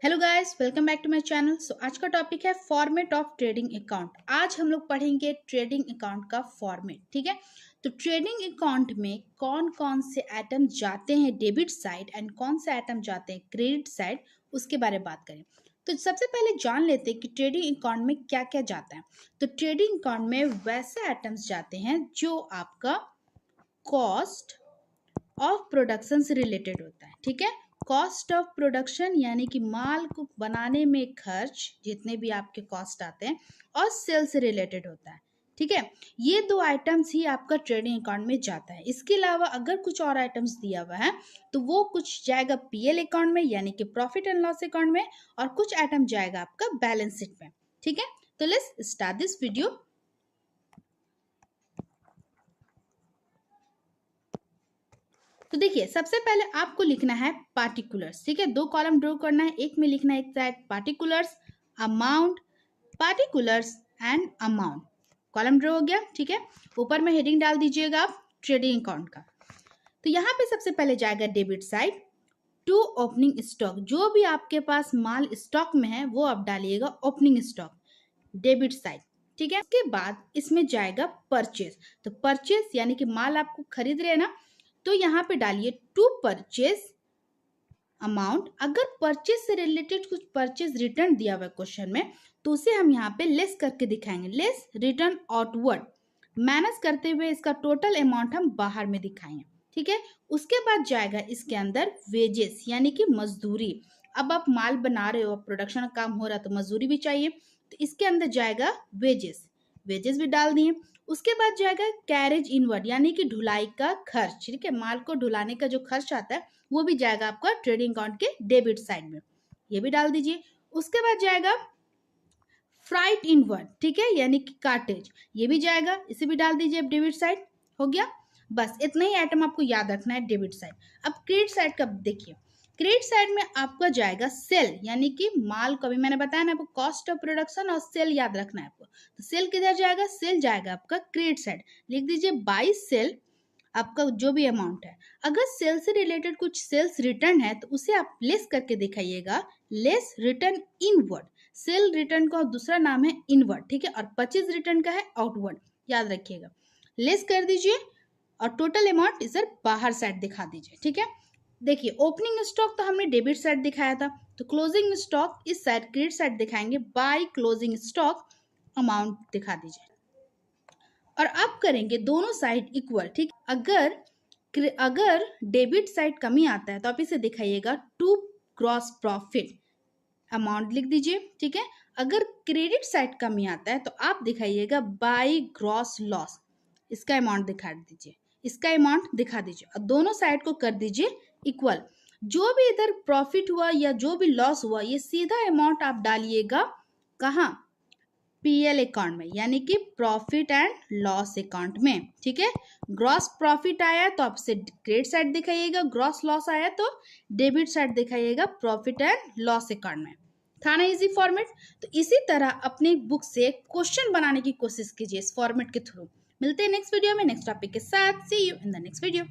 Hello guys, welcome back to my channel. आज का topic है फॉर्मेट ऑफ ट्रेडिंग अकाउंट। आज हम लोग पढ़ेंगे ट्रेडिंग अकाउंट का फॉर्मेट। ठीक है, तो ट्रेडिंग अकाउंट में कौन कौन से आइटम जाते हैं डेबिट साइड एंड कौन से आइटम जाते हैं क्रेडिट साइड, उसके बारे में बात करें। तो सबसे पहले जान लेते हैं कि ट्रेडिंग अकाउंट में क्या क्या जाता है। तो ट्रेडिंग अकाउंट में वैसे आइटम्स जाते हैं जो आपका कॉस्ट ऑफ प्रोडक्शन से रिलेटेड होता है। ठीक है, कॉस्ट ऑफ प्रोडक्शन यानी कि माल को बनाने में खर्च, जितने भी आपके कॉस्ट आते हैं, और सेल से रिलेटेड होता है। ठीक है, ये दो आइटम्स ही आपका ट्रेडिंग अकाउंट में जाता है। इसके अलावा अगर कुछ और आइटम्स दिया हुआ है तो वो कुछ जाएगा पीएल अकाउंट में यानी कि प्रॉफिट एंड लॉस अकाउंट में, और कुछ आइटम जाएगा आपका बैलेंस शीट में। ठीक है, तो लेट्स स्टार्ट दिस वीडियो। तो देखिए, सबसे पहले आपको लिखना है पार्टिकुलर्स। ठीक है, दो कॉलम ड्रॉ करना है, एक में लिखना है एक side particulars amount, particulars and amount. Column draw हो गया। ठीक है, ऊपर में हेडिंग डाल दीजिएगा आप ट्रेडिंग अकाउंट का। तो यहाँ पे सबसे पहले जाएगा debit side to opening stock. जो भी आपके पास माल स्टॉक में है वो आप डालिएगा ओपनिंग स्टॉक, डेबिट साइड। ठीक है, उसके बाद इसमें जाएगा परचेज। तो परचेज यानी कि माल आपको खरीद रहे हैं ना, तो यहाँ पे डालिए टू परचेज अमाउंट। अगर परचेज से रिलेटेड कुछ परचेज रिटर्न दिया हुआ है क्वेश्चन में, तो उसे हम यहाँ पे लेस करके दिखाएंगे, लेस रिटर्न आउटवर्ड। माइनस करते हुए इसका टोटल अमाउंट हम बाहर में दिखाएंगे। ठीक है, उसके बाद जाएगा इसके अंदर वेजेस यानी कि मजदूरी। अब आप माल बना रहे हो, प्रोडक्शन का काम हो रहा है, तो मजदूरी भी चाहिए, तो इसके अंदर जाएगा वेजेस। वेजेस भी डाल दिए। उसके बाद जाएगा कैरेज इनवर्ड यानी कि ढुलाई का खर्च। ठीक है, माल को ढुलाने का जो खर्च आता है वो भी जाएगा आपका ट्रेडिंग अकाउंट के डेबिट साइड में, ये भी डाल दीजिए। उसके बाद जाएगा फ्राइट इनवर्ड, ठीक है, यानी कि कार्टेज, ये भी जाएगा, इसे भी डाल दीजिए अब डेबिट साइड। हो गया, बस इतना ही आइटम आपको याद रखना है डेबिट साइड। अब क्रेडिट साइड का देखिए, क्रेडिट साइड में आपका जाएगा सेल यानी कि माल को, अभी मैंने बताया ना आपको कॉस्ट ऑफ प्रोडक्शन और सेल याद रखना है आपको। तो सेल किधर जाएगा? सेल जाएगा आपका क्रेडिट साइड। लिख दीजिए बाई सेल आपका जो भी अमाउंट है। अगर सेल से रिलेटेड कुछ सेल्स रिटर्न है तो उसे आप लेस करके दिखाइएगा, less return inward. Sale return का दूसरा नाम है इनवर्ड। ठीक है, और परचेज रिटर्न का है आउटवर्ड, याद रखिएगा। लेस कर दीजिए और टोटल अमाउंट इधर बाहर साइड दिखा दीजिए। ठीक है, देखिए ओपनिंग स्टॉक तो हमने डेबिट साइड दिखाया था, तो क्लोजिंग स्टॉक इस साइड क्रेडिट साइड दिखाएंगे, बाय क्लोजिंग स्टॉक अमाउंट दिखा दीजिए। और अब करेंगे दोनों साइड इक्वल। ठीक, अगर डेबिट साइड कमी आता है तो आप इसे दिखाइएगा टू ग्रॉस प्रॉफिट, अमाउंट लिख दीजिए। ठीक है, अगर क्रेडिट साइड कमी आता है तो आप दिखाइएगा बाय ग्रॉस लॉस, इसका अमाउंट दिखा दीजिए, इसका अमाउंट दिखा दीजिए, और दोनों साइड को कर दीजिए इक्वल। जो भी इधर प्रॉफिट हुआ या जो भी लॉस हुआ, ये सीधा अमाउंट आप डालिएगा कहाँ? पीएल अकाउंट में, यानी कि प्रॉफिट एंड लॉस अकाउंट में। ठीक है, ग्रॉस प्रॉफिट आया तो आपसे क्रेडिट साइड दिखाइएगा, ग्रॉस लॉस आया तो डेबिट साइड दिखाइएगा प्रॉफिट एंड लॉस अकाउंट में। था ना इजी फॉर्मेट? तो इसी तरह अपनी बुक से क्वेश्चन बनाने की कोशिश कीजिए इस फॉर्मेट के थ्रू। मिलते हैं नेक्स्ट वीडियो में नेक्स्ट टॉपिक के साथ। See you in the next video.